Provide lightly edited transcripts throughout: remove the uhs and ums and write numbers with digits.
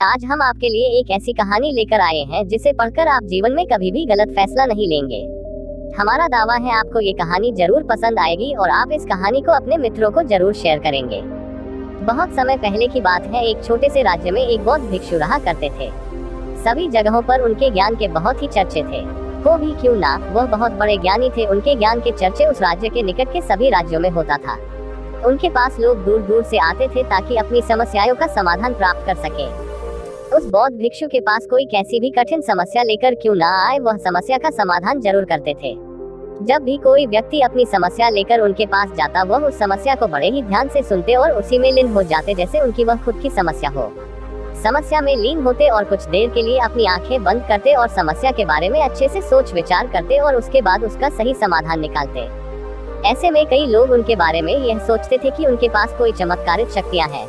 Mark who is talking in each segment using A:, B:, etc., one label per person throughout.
A: आज हम आपके लिए एक ऐसी कहानी लेकर आए हैं जिसे पढ़कर आप जीवन में कभी भी गलत फैसला नहीं लेंगे। हमारा दावा है आपको ये कहानी जरूर पसंद आएगी और आप इस कहानी को अपने मित्रों को जरूर शेयर करेंगे। बहुत समय पहले की बात है, एक छोटे से राज्य में एक बौद्ध भिक्षु रहा करते थे। सभी जगहों पर उनके ज्ञान के बहुत ही चर्चे थे। वो भी क्यों ना, वह बहुत बड़े ज्ञानी थे। उनके ज्ञान के चर्चे उस राज्य के निकट के सभी राज्यों में होता था। उनके पास लोग दूर दूर से आते थे ताकि अपनी समस्याओं का समाधान प्राप्त कर सके। उस बौद्ध भिक्षु के पास कोई कैसी भी कठिन समस्या लेकर क्यों ना आए, वह समस्या का समाधान जरूर करते थे। जब भी कोई व्यक्ति अपनी समस्या लेकर उनके पास जाता, वह उस समस्या को बड़े ही ध्यान से सुनते और उसी में लीन हो जाते जैसे उनकी वह खुद की समस्या हो। समस्या में लीन होते और कुछ देर के लिए अपनी आंखें बंद करते और समस्या के बारे में अच्छे से सोच विचार करते और उसके बाद उसका सही समाधान निकालते। ऐसे में कई लोग उनके बारे में यह सोचते थे कि उनके पास कोई चमत्कारिक शक्तियां हैं।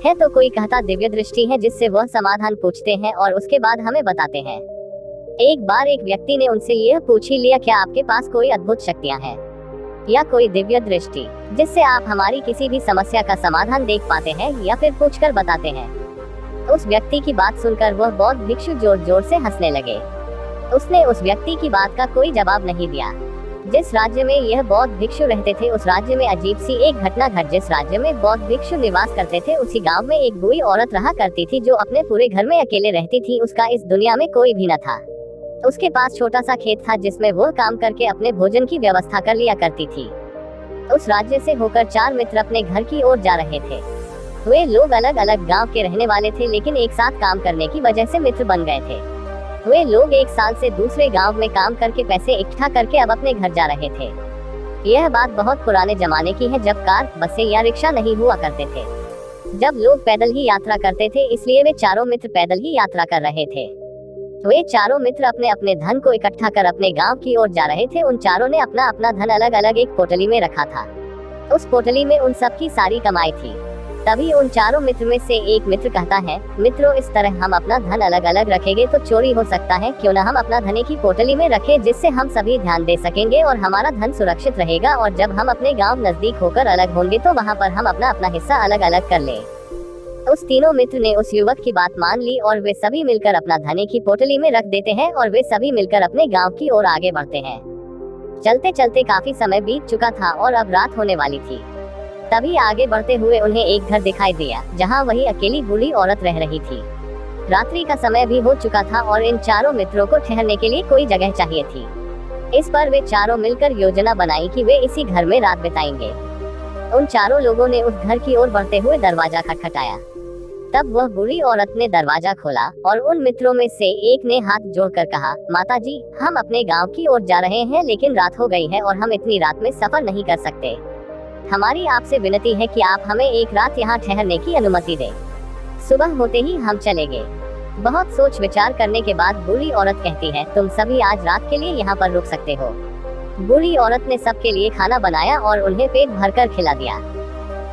A: है तो कोई कहता दिव्य दृष्टि है जिससे वह समाधान पूछते हैं और उसके बाद हमें बताते हैं। एक बार एक व्यक्ति ने उनसे यह पूछ ही लिया, क्या आपके पास कोई अद्भुत शक्तियां हैं या कोई दिव्य दृष्टि जिससे आप हमारी किसी भी समस्या का समाधान देख पाते हैं या फिर पूछकर बताते हैं। उस व्यक्ति की बात सुनकर वह बौद्ध भिक्षु जोर जोर से हंसने लगे। उसने उस व्यक्ति की बात का कोई जवाब नहीं दिया। जिस राज्य में यह बौद्ध भिक्षु रहते थे, उस राज्य में अजीब सी एक घटना घट। जिस राज्य में बौद्ध भिक्षु निवास करते थे, उसी गांव में एक बूढ़ी औरत रहा करती थी जो अपने पूरे घर में अकेले रहती थी। उसका इस दुनिया में कोई भी न था। उसके पास छोटा सा खेत था जिसमें वो काम करके अपने भोजन की व्यवस्था कर लिया करती थी। उस राज्य से होकर 4 मित्र अपने घर की ओर जा रहे थे। वे लोग अलग अलग गाँव के रहने वाले थे, लेकिन एक साथ काम करने की वजह से मित्र बन गए थे। वे लोग एक साल से दूसरे गांव में काम करके पैसे इकट्ठा करके अब अपने घर जा रहे थे। यह बात बहुत पुराने जमाने की है, जब कार, बसें या रिक्शा नहीं हुआ करते थे। जब लोग पैदल ही यात्रा करते थे, इसलिए वे चारों मित्र पैदल ही यात्रा कर रहे थे। वे चारों मित्र अपने अपने धन को इकट्ठा कर अपने गांव की ओर जा रहे थे। उन चारों ने अपना अपना धन अलग अलग एक पोटली में रखा था। उस पोटली में उन सबकी सारी कमाई थी। तभी उन चारों मित्र में से एक मित्र कहता है, मित्रों, इस तरह हम अपना धन अलग अलग रखेंगे तो चोरी हो सकता है। क्यों न हम अपना धन एक ही पोटली में रखें, जिससे हम सभी ध्यान दे सकेंगे और हमारा धन सुरक्षित रहेगा। और जब हम अपने गांव नजदीक होकर अलग होंगे तो वहां पर हम अपना अपना हिस्सा अलग अलग कर लें। उस तीनों मित्र ने उस युवक की बात मान ली और वे सभी मिलकर अपना धन एक ही पोटली में रख देते हैं और वे सभी मिलकर अपने गाँव की ओर आगे बढ़ते हैं। चलते चलते काफी समय बीत चुका था और अब रात होने वाली थी। तभी आगे बढ़ते हुए उन्हें एक घर दिखाई दिया जहां वही अकेली बूढ़ी औरत रह रही थी। रात्रि का समय भी हो चुका था और इन चारों मित्रों को ठहरने के लिए कोई जगह चाहिए थी। इस पर वे चारों मिलकर योजना बनाई कि वे इसी घर में रात बिताएंगे। उन चारों लोगों ने उस घर की ओर बढ़ते हुए दरवाजा खटखटाया। तब वह बूढ़ी औरत ने दरवाजा खोला और उन मित्रों में से एक ने हाथ जोड़कर कहा, माता जी, हम अपने गाँव की ओर जा रहे हैं, लेकिन रात हो गई है और हम इतनी रात में सफर नहीं कर सकते। हमारी आपसे विनती है कि आप हमें एक रात यहाँ ठहरने की अनुमति दें। सुबह होते ही हम चलेंगे। बहुत सोच विचार करने के बाद बूढ़ी औरत कहती है, तुम सभी आज रात के लिए यहाँ पर रुक सकते हो। बूढ़ी औरत ने सबके लिए खाना बनाया और उन्हें पेट भरकर खिला दिया।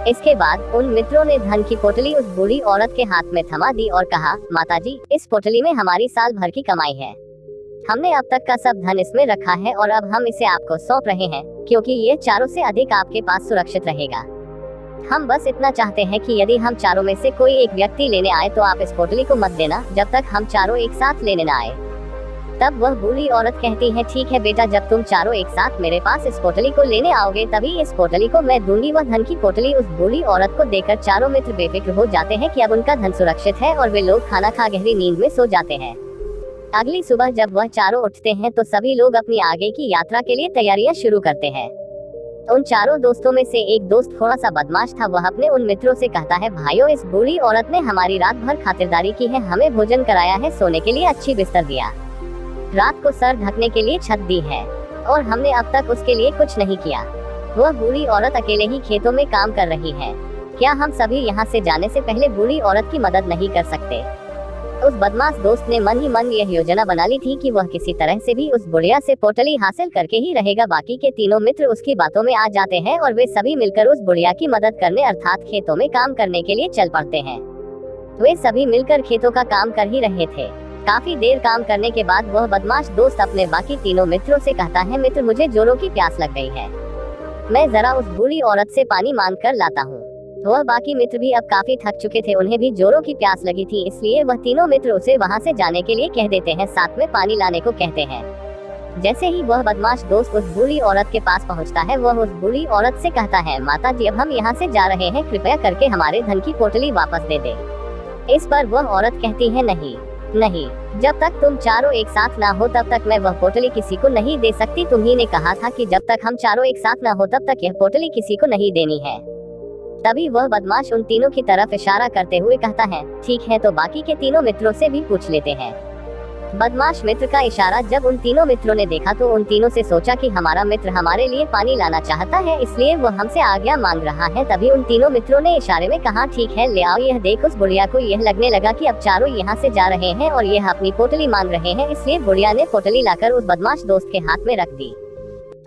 A: इसके बाद उन मित्रों ने धन की पोटली उस बूढ़ी औरत के हाथ में थमा दी और कहा, माता जी, इस पोटली में हमारी साल भर की कमाई है। हमने अब तक का सब धन इसमें रखा है और अब हम इसे आपको सौंप रहे हैं, क्योंकि ये चारों से अधिक आपके पास सुरक्षित रहेगा। हम बस इतना चाहते हैं कि यदि हम चारों में से कोई एक व्यक्ति लेने आए तो आप इस पोटली को मत देना जब तक हम चारों एक साथ लेने न आए। तब वह बूढ़ी औरत कहती है, ठीक है बेटा, जब तुम चारों एक साथ मेरे पास इस पोटली को लेने आओगे तभी इस पोटली को मैं दूंगी। वह धन की पोटली उस बूढ़ी औरत को देकर चारों मित्र बेफिक्र हो जाते हैं कि अब उनका धन सुरक्षित है और वे लोग खाना खा गहरी नींद में सो जाते हैं। अगली सुबह जब वह चारों उठते हैं तो सभी लोग अपनी आगे की यात्रा के लिए तैयारियां शुरू करते हैं। उन चारों दोस्तों में से एक दोस्त थोड़ा सा बदमाश था। वह अपने उन मित्रों से कहता है, भाइयों, इस बूढ़ी औरत ने हमारी रात भर खातिरदारी की है, हमें भोजन कराया है, सोने के लिए अच्छी बिस्तर दिया, रात को सर ढकने के लिए छत दी है और हमने अब तक उसके लिए कुछ नहीं किया। वह बूढ़ी औरत अकेले ही खेतों में काम कर रही है। क्या हम सभी यहाँ से जाने से पहले बूढ़ी औरत की मदद नहीं कर सकते? उस बदमाश दोस्त ने मन ही मन यह योजना बना ली थी कि वह किसी तरह से भी उस बुढ़िया से पोटली हासिल करके ही रहेगा। बाकी के तीनों मित्र उसकी बातों में आ जाते हैं और वे सभी मिलकर उस बुढ़िया की मदद करने अर्थात खेतों में काम करने के लिए चल पड़ते हैं। वे सभी मिलकर खेतों का काम कर ही रहे थे। काफी देर काम करने के बाद वह बदमाश दोस्त अपने बाकी तीनों मित्रों से कहता है, मित्र, मुझे जोरों की प्यास लग गई है, मैं जरा उस बूढ़ी औरत से पानी मांग कर लाता हूँ। वह बाकी मित्र भी अब काफी थक चुके थे, उन्हें भी जोरों की प्यास लगी थी, इसलिए वह तीनों मित्र उसे वहां से जाने के लिए कह देते हैं, साथ में पानी लाने को कहते हैं। जैसे ही वह बदमाश दोस्त उस बूढ़ी औरत के पास पहुंचता है, वह उस बूढ़ी औरत से कहता है, माता जी अब हम यहाँ से जा रहे हैं, कृपया करके हमारे धन की पोटली वापस दे दे। इस पर वह औरत कहती है, नहीं नहीं, जब तक तुम चारों एक साथ ना हो तब तक मैं वह पोटली किसी को नहीं दे सकती। तुम्ही ने कहा था कि जब तक हम चारों एक साथ ना हो तब तक यह पोटली किसी को नहीं देनी है। तभी वह बदमाश उन तीनों की तरफ इशारा करते हुए कहता है, ठीक है तो बाकी के तीनों मित्रों से भी पूछ लेते हैं। बदमाश मित्र का इशारा जब उन तीनों मित्रों ने देखा तो उन तीनों से सोचा कि हमारा मित्र हमारे लिए पानी लाना चाहता है, इसलिए वह हमसे आज्ञा मांग रहा है। तभी उन तीनों मित्रों ने इशारे में कहा, ठीक है ले आओ। यह देख उस बुढ़िया को यह लगने लगा कि अब चारों यहाँ से जा रहे हैं और यह अपनी पोटली मांग रहे हैं, इसलिए बुढ़िया ने पोटली लाकर उस बदमाश दोस्त के हाथ में रख दी।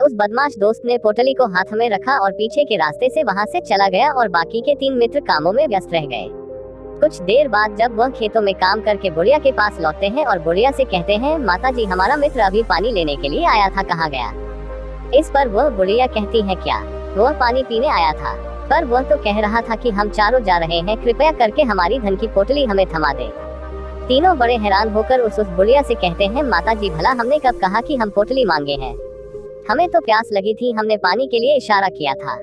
A: उस बदमाश दोस्त ने पोटली को हाथ में रखा और पीछे के रास्ते से वहाँ से चला गया और बाकी के 3 मित्र कामों में व्यस्त रह गए। कुछ देर बाद जब वह खेतों में काम करके बुढ़िया के पास लौटते हैं और बुढ़िया से कहते हैं, माता जी हमारा मित्र अभी पानी लेने के लिए आया था, कहाँ गया? इस पर वह बुढ़िया कहती है, क्या वह पानी पीने आया था? पर वह तो कह रहा था कि हम चारों जा रहे हैं, कृपया करके हमारी धन की पोटली हमें थमा दे। तीनों बड़े हैरान होकर उस बुढ़िया से कहते हैं, माता जी भला हमने कब कहा कि हम पोटली मांगे हैं? हमें तो प्यास लगी थी, हमने पानी के लिए इशारा किया था।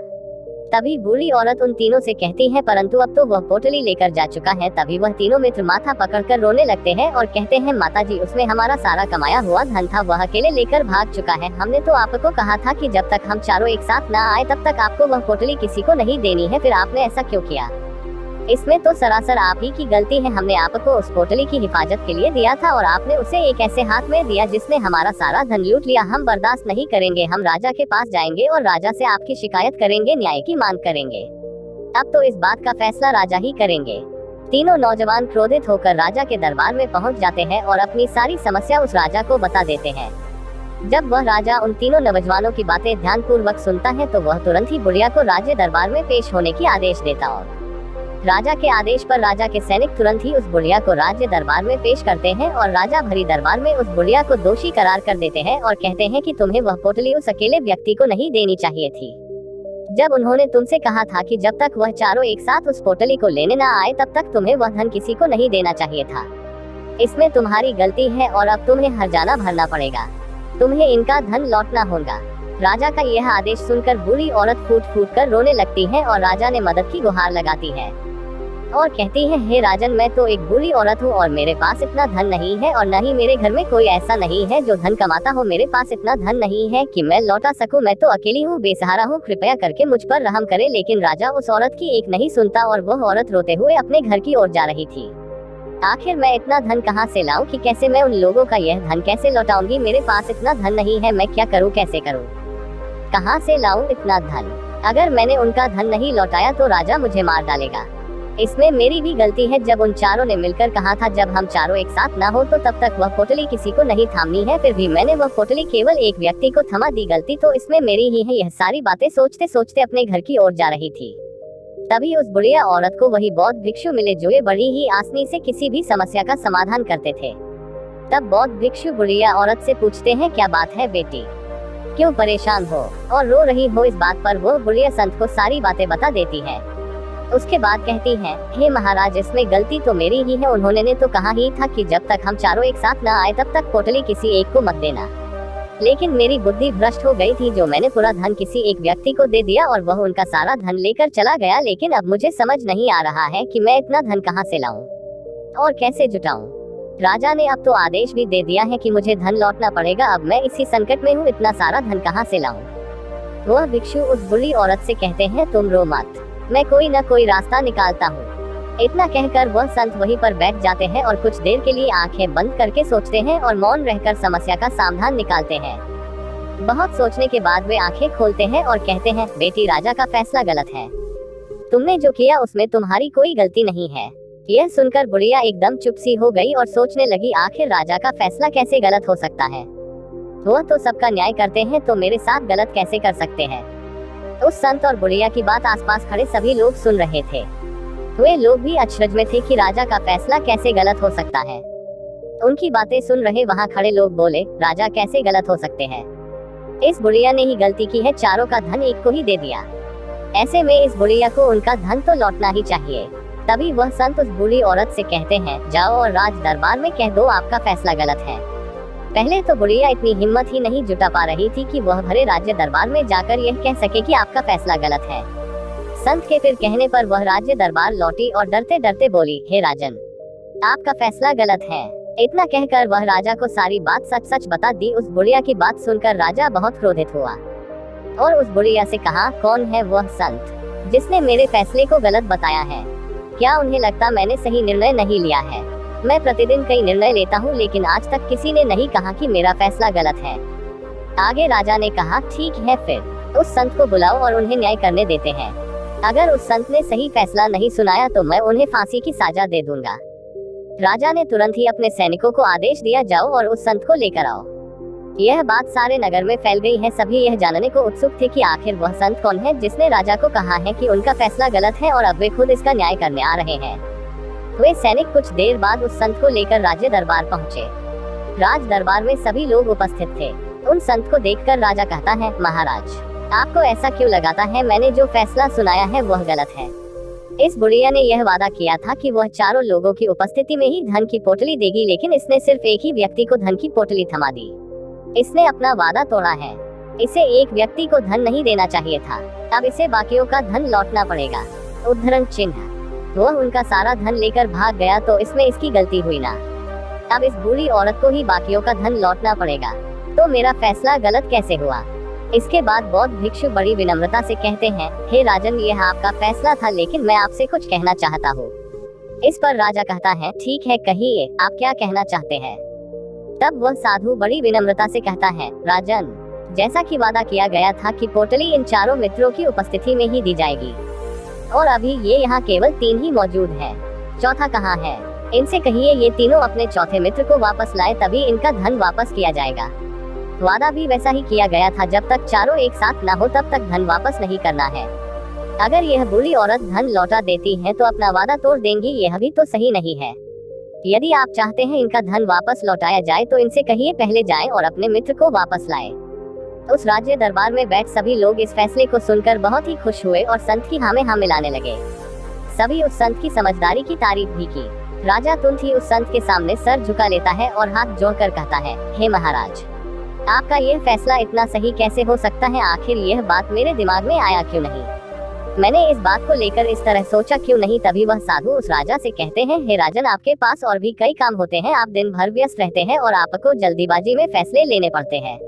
A: तभी बूढ़ी औरत उन तीनों से कहती है, परंतु अब तो वह पोटली लेकर जा चुका है। तभी वह तीनों मित्र माथा पकड़कर रोने लगते हैं और कहते हैं, माता जी उसमें हमारा सारा कमाया हुआ धन था, वह अकेले लेकर भाग चुका है। हमने तो आपको कहा था कि जब तक हम चारों एक साथ ना आए तब तक आपको वह पोटली किसी को नहीं देनी है, फिर आपने ऐसा क्यों किया? इसमें तो सरासर आप ही की गलती है। हमने आपको उस पोटली की हिफाजत के लिए दिया था और आपने उसे एक ऐसे हाथ में दिया जिसने हमारा सारा धन लूट लिया। हम बर्दाश्त नहीं करेंगे, हम राजा के पास जाएंगे और राजा से आपकी शिकायत करेंगे, न्याय की मांग करेंगे। अब तो इस बात का फैसला राजा ही करेंगे। तीनों नौजवान क्रोधित होकर राजा के दरबार में पहुंच जाते हैं और अपनी सारी समस्या उस राजा को बता देते हैं। जब वह राजा उन तीनों नौजवानों की बातें ध्यानपूर्वक सुनता है तो वह तुरंत ही बुढ़िया को राज्य दरबार में पेश होने की आदेश देता और राजा के आदेश पर राजा के सैनिक तुरंत ही उस बुढ़िया को राज्य दरबार में पेश करते हैं और राजा भरी दरबार में उस बुढ़िया को दोषी करार कर देते हैं और कहते हैं कि तुम्हें वह पोटली उस अकेले व्यक्ति को नहीं देनी चाहिए थी। जब उन्होंने तुमसे कहा था कि जब तक वह चारों एक साथ उस पोटली को लेने न आए तब तक तुम्हें वह धन किसी को नहीं देना चाहिए था। इसमें तुम्हारी गलती है और अब तुम्हें हर्जाना भरना पड़ेगा, तुम्हें इनका धन लौटना होगा। राजा का यह आदेश सुनकर बूढ़ी औरत फूट फूट कर रोने लगती है और राजा ने मदद की गुहार लगाती है और कहती है, हे राजन मैं तो एक बूढ़ी औरत हूँ और मेरे पास इतना धन नहीं है और न ही मेरे घर में कोई ऐसा नहीं है जो धन कमाता हो। मेरे पास इतना धन नहीं है कि मैं लौटा सकूं, मैं तो अकेली हूँ, बेसहारा हूँ, कृपया करके मुझ पर रहम करे। लेकिन राजा उस औरत की एक नहीं सुनता और वह औरत रोते हुए अपने घर की ओर जा रही थी। आखिर मैं इतना धन कहाँ से लाऊं कि कैसे मैं उन लोगों का यह धन कैसे लौटाऊंगी? मेरे पास इतना धन नहीं है, मैं क्या करूँ, कैसे करूँ, कहाँ से लाऊं इतना धन? अगर मैंने उनका धन नहीं लौटाया तो राजा मुझे मार डालेगा। इसमें मेरी भी गलती है। जब उन चारों ने मिलकर कहा था जब हम चारों एक साथ ना हो तो तब तक वह पोटली किसी को नहीं थामनी है, फिर भी मैंने वह पोटली केवल एक व्यक्ति को थमा दी, गलती तो इसमें मेरी ही है। यह सारी बातें सोचते सोचते अपने घर की ओर जा रही थी। तभी उस बुढ़िया औरत को वही बौद्ध भिक्षु मिले जो बड़ी ही आसानी से किसी भी समस्या का समाधान करते थे। तब बौद्ध भिक्षु बुढ़िया औरत से पूछते हैं, क्या बात है बेटी, क्यों परेशान हो और रो रही हो? इस बात पर वो बुढ़िया संत को सारी बातें बता देती है। उसके बाद कहती है, हे महाराज इसमें गलती तो मेरी ही है। उन्होंने तो कहा ही था कि जब तक हम चारों एक साथ न आए तब तक पोटली किसी एक को मत देना, लेकिन मेरी बुद्धि भ्रष्ट हो गई थी जो मैंने पूरा धन किसी एक व्यक्ति को दे दिया और वह उनका सारा धन लेकर चला गया। लेकिन अब मुझे समझ नहीं आ रहा है कि मैं इतना धन कहाँ से लाऊं और कैसे जुटाऊं। राजा ने अब तो आदेश भी दे दिया है कि मुझे धन लौटना पड़ेगा, अब मैं इसी संकट में हूँ, इतना सारा धन कहाँ से लाऊं। वह भिक्षु उस बुढ़ी औरत से कहते हैं, तुम रो मत, मैं कोई न कोई रास्ता निकालता हूँ। इतना कहकर वह संत वहीं पर बैठ जाते हैं और कुछ देर के लिए आंखें बंद करके सोचते हैं और मौन रहकर समस्या का समाधान निकालते हैं। बहुत सोचने के बाद वे आंखें खोलते हैं और कहते हैं, बेटी राजा का फैसला गलत है, तुमने जो किया उसमें तुम्हारी कोई गलती नहीं है। यह सुनकर बुढ़िया एकदम चुप सी हो गई और सोचने लगी, आखिर राजा का फैसला कैसे गलत हो सकता है? वह तो सबका न्याय करते हैं, तो मेरे साथ गलत कैसे कर सकते हैं? उस संत और बुढ़िया की बात आसपास खड़े सभी लोग सुन रहे थे। वे लोग भी अचरज में थे कि राजा का फैसला कैसे गलत हो सकता है। उनकी बातें सुन रहे वहां खड़े लोग बोले, राजा कैसे गलत हो सकते हैं? इस बुढ़िया ने ही गलती की है, चारों का धन एक को ही दे दिया। ऐसे में इस बुढ़िया को उनका धन तो लौटना ही चाहिए। तभी वह संत उस बूढ़ी औरत से कहते हैं, जाओ और राज दरबार में कह दो आपका फैसला गलत है। पहले तो बुढ़िया इतनी हिम्मत ही नहीं जुटा पा रही थी कि वह भरे राज्य दरबार में जाकर यह कह सके कि आपका फैसला गलत है। संत के फिर कहने पर वह राज्य दरबार लौटी और डरते डरते बोली, हे राजन, आपका फैसला गलत है। इतना कहकर वह राजा को सारी बात सच सच बता दी। उस बुढ़िया की बात सुनकर राजा बहुत क्रोधित हुआ और उस बुढ़िया से कहा, कौन है वह संत जिसने मेरे फैसले को गलत बताया है? क्या उन्हें लगता मैंने सही निर्णय नहीं लिया है? मैं प्रतिदिन कई निर्णय लेता हूँ, लेकिन आज तक किसी ने नहीं कहा कि मेरा फैसला गलत है। आगे राजा ने कहा, ठीक है, फिर उस संत को बुलाओ और उन्हें न्याय करने देते हैं। अगर उस संत ने सही फैसला नहीं सुनाया तो मैं उन्हें फांसी की सजा दे दूंगा। राजा ने तुरंत ही अपने सैनिकों को आदेश दिया, जाओ और उस संत को लेकर आओ। यह बात सारे नगर में फैल गई है। सभी यह जानने को उत्सुक थे कि आखिर वह संत कौन है जिसने राजा को कहा है कि उनका फैसला गलत है और अब वे खुद इसका न्याय करने आ रहे हैं। वे सैनिक कुछ देर बाद उस संत को लेकर राज्य दरबार पहुँचे। राज दरबार में सभी लोग उपस्थित थे। उन संत को देखकर राजा कहता है, महाराज, आपको ऐसा क्यों लगाता है? मैंने जो फैसला सुनाया है वह गलत है। इस बुढ़िया ने यह वादा किया था कि वह चारों लोगों की उपस्थिति में ही धन की पोटली देगी, लेकिन इसने सिर्फ एक ही व्यक्ति को धन की पोटली थमा दी। इसने अपना वादा तोड़ा है। इसे एक व्यक्ति को धन नहीं देना चाहिए था। अब इसे बाकियों का धन लौटना पड़ेगा। उद्धरण चिन्ह। वह उनका सारा धन लेकर भाग गया तो इसमें इसकी गलती हुई ना। अब इस बूढ़ी औरत को ही बाकियों का धन लौटना पड़ेगा। तो मेरा फैसला गलत कैसे हुआ? इसके बाद बौद्ध भिक्षु बड़ी विनम्रता से कहते हैं, हे राजन, यह आपका फैसला था, लेकिन मैं आपसे कुछ कहना चाहता हूँ। इस पर राजा कहता है, ठीक है, कहिए, आप क्या कहना चाहते हैं? तब वह साधु बड़ी विनम्रता से कहता है, राजन, जैसा कि वादा किया गया था कि पोटली इन चारों मित्रों की उपस्थिति में ही दी जाएगी, और अभी ये यहाँ केवल 3 ही मौजूद हैं। चौथा कहाँ है? इनसे कहिए ये तीनों अपने चौथे मित्र को वापस लाए, तभी इनका धन वापस किया जाएगा। वादा भी वैसा ही किया गया था, जब तक चारों एक साथ न हो तब तक धन वापस नहीं करना है। अगर यह बूढ़ी औरत धन लौटा देती है तो अपना वादा तोड़ देंगी, यह भी तो सही नहीं है। यदि आप चाहते हैं इनका धन वापस लौटाया जाए तो इनसे कहिए पहले जाएं और अपने मित्र को वापस लाएं। उस राज्य दरबार में बैठ सभी लोग इस फैसले को सुनकर बहुत ही खुश हुए और संत की हाँ में हाँ मिलाने लगे। सभी उस संत की समझदारी की तारीफ भी की। राजा तुरंत ही उस संत के सामने सर झुका लेता है और हाथ जोड़कर कहता है, हे महाराज, आपका यह फैसला इतना सही कैसे हो सकता है? आखिर यह बात मेरे दिमाग में आया क्यों नहीं? मैंने इस बात को लेकर इस तरह सोचा क्यों नहीं? तभी वह साधु उस राजा से कहते हैं, हे राजन, आपके पास और भी कई काम होते हैं, आप दिन भर व्यस्त रहते हैं और आपको जल्दीबाजी में फैसले लेने पड़ते हैं।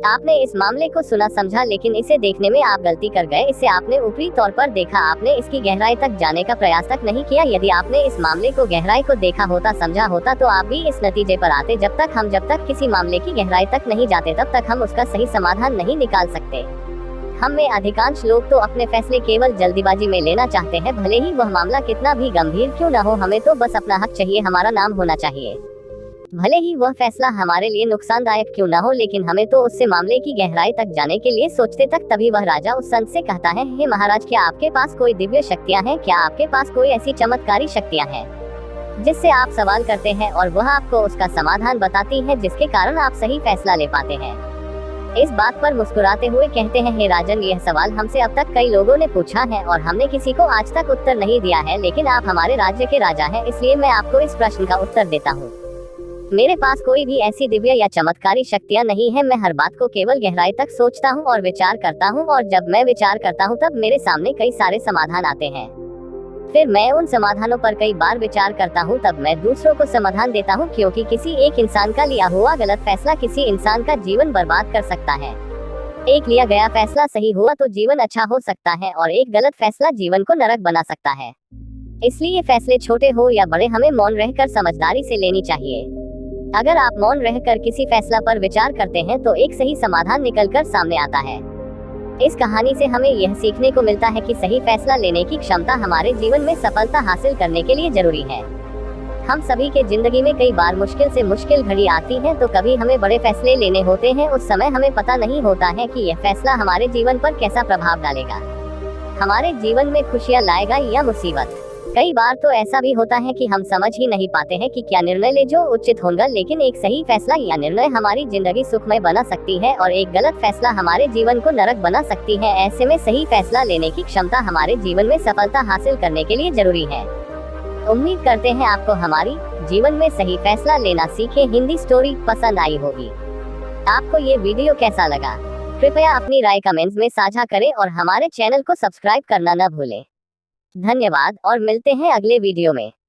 A: आपने इस मामले को सुना समझा, लेकिन इसे देखने में आप गलती कर गए। इसे आपने ऊपरी तौर पर देखा, आपने इसकी गहराई तक जाने का प्रयास तक नहीं किया। यदि आपने इस मामले को गहराई को देखा होता, समझा होता, तो आप भी इस नतीजे पर आते। जब तक किसी मामले की गहराई तक नहीं जाते तब तक हम उसका सही समाधान नहीं निकाल सकते। हम में अधिकांश लोग तो अपने फैसले केवल जल्दीबाजी में लेना चाहते हैं, भले ही वह मामला कितना भी गंभीर क्यों न हो। हमें तो बस अपना हक चाहिए, हमारा नाम होना चाहिए, भले ही वह फैसला हमारे लिए नुकसानदायक क्यों न हो, लेकिन हमें तो उससे मामले की गहराई तक जाने के लिए सोचते तक। तभी वह राजा उस संत से कहता है, हे महाराज, क्या आपके पास कोई दिव्य शक्तियाँ हैं? क्या आपके पास कोई ऐसी चमत्कारी शक्तियाँ हैं जिससे आप सवाल करते हैं और वह आपको उसका समाधान बताती है, जिसके कारण आप सही फैसला ले पाते हैं? इस बात पर मुस्कुराते हुए कहते हैं, हे राजन, यह सवाल हमसे अब तक कई लोगों ने पूछा है और हमने किसी को आज तक उत्तर नहीं दिया है, लेकिन आप हमारे राज्य के राजा हैं, इसलिए मैं आपको इस प्रश्न का उत्तर देता हूँ। मेरे पास कोई भी ऐसी दिव्य या चमत्कारी शक्तियाँ नहीं है। मैं हर बात को केवल गहराई तक सोचता हूँ और विचार करता हूँ, और जब मैं विचार करता हूँ तब मेरे सामने कई सारे समाधान आते हैं। फिर मैं उन समाधानों पर कई बार विचार करता हूँ, तब मैं दूसरों को समाधान देता हूँ, क्योंकि किसी एक इंसान का लिया हुआ गलत फैसला किसी इंसान का जीवन बर्बाद कर सकता है। एक लिया गया फैसला सही हुआ तो जीवन अच्छा हो सकता है, और एक गलत फैसला जीवन को नरक बना सकता है। इसलिए फैसले छोटे हो या बड़े, हमें मौन रहकर समझदारी से लेनी चाहिए। अगर आप मौन रहकर किसी फैसला पर विचार करते हैं तो एक सही समाधान निकलकर सामने आता है। इस कहानी से हमें यह सीखने को मिलता है कि सही फैसला लेने की क्षमता हमारे जीवन में सफलता हासिल करने के लिए जरूरी है। हम सभी के जिंदगी में कई बार मुश्किल से मुश्किल घड़ी आती है, तो कभी हमें बड़े फैसले लेने होते हैं। उस समय हमें पता नहीं होता है कि यह फैसला हमारे जीवन पर कैसा प्रभाव डालेगा, हमारे जीवन में खुशियाँ लाएगा या मुसीबत। कई बार तो ऐसा भी होता है कि हम समझ ही नहीं पाते हैं कि क्या निर्णय ले जो उचित होगा, लेकिन एक सही फैसला या निर्णय हमारी जिंदगी सुखमय बना सकती है और एक गलत फैसला हमारे जीवन को नरक बना सकती है। ऐसे में सही फैसला लेने की क्षमता हमारे जीवन में सफलता हासिल करने के लिए जरूरी है। उम्मीद करते हैं आपको हमारी जीवन में सही फैसला लेना सीखे हिंदी स्टोरी पसंद आई होगी। आपको ये वीडियो कैसा लगा? कृपया अपनी राय कमेंट्स में साझा करें और हमारे चैनल को सब्सक्राइब करना न भूलें। धन्यवाद और मिलते हैं अगले वीडियो में।